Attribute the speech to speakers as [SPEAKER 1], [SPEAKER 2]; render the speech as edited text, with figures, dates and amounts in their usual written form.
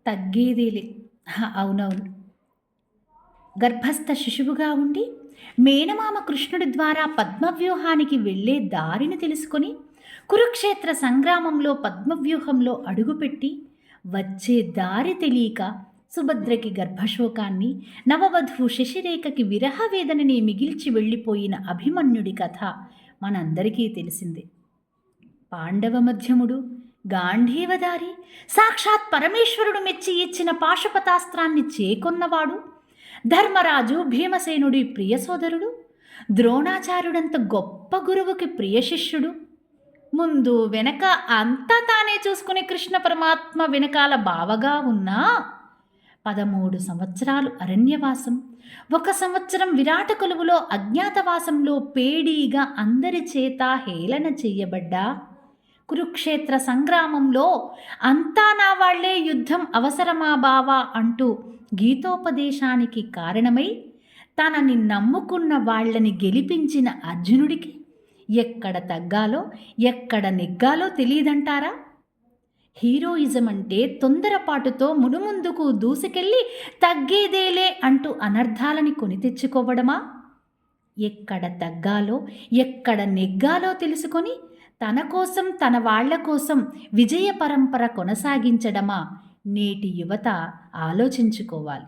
[SPEAKER 1] తగ్గేదేలే. అవునవును. గర్భస్థ శిశువుగా ఉండి మేనమామ కృష్ణుడి ద్వారా పద్మవ్యూహానికి వెళ్ళే దారిని తెలుసుకొని కురుక్షేత్ర సంగ్రామంలో పద్మవ్యూహంలో అడుగుపెట్టి వచ్చే దారి తెలియక సుభద్రకి గర్భశోకాన్ని, నవవధువు శశిరేఖకి విరహ వేదనని మిగిల్చి వెళ్ళిపోయిన అభిమన్యుడి కథ మనందరికీ తెలిసిందే. పాండవ మధ్యముడు, గాంధీవదారి, సాక్షాత్ పరమేశ్వరుడు మెచ్చి ఇచ్చిన పాశుపతాస్త్రాన్ని చేకొన్నవాడు, ధర్మరాజు భీమసేనుడి ప్రియ సోదరుడు, ద్రోణాచార్యుడంత గొప్ప గురువుకి ప్రియ శిష్యుడు, ముందు వెనక అంతా తానే చూసుకునే కృష్ణ పరమాత్మ వెనకాల బావగా ఉన్నా 13 సంవత్సరాలు అరణ్యవాసం, 1 సంవత్సరం విరాట కొలువులో అజ్ఞాతవాసంలో పేడీగా అందరి చేత హేళన చెయ్యబడ్డా, కురుక్షేత్ర సంగ్రామంలో అంతా నా వాళ్లే, యుద్ధం అవసరమా బావా అంటూ గీతోపదేశానికి కారణమై తనని నమ్ముకున్న వాళ్ళని గెలిపించిన అర్జునుడికి ఎక్కడ తగ్గాలో ఎక్కడ నెగ్గాలో తెలియదంటారా? హీరోయిజం అంటే తొందరపాటుతో మునుముందుకు దూసుకెళ్ళి తగ్గేదేలే అంటూ అనర్థాలని కొని తెచ్చుకోవడమా? ఎక్కడ తగ్గాలో ఎక్కడ నెగ్గాలో తెలుసుకొని తన కోసం తన వాళ్ల కోసం విజయ పరంపర కొనసాగించడమా నేటి యువత ఆలోచించుకోవాలి.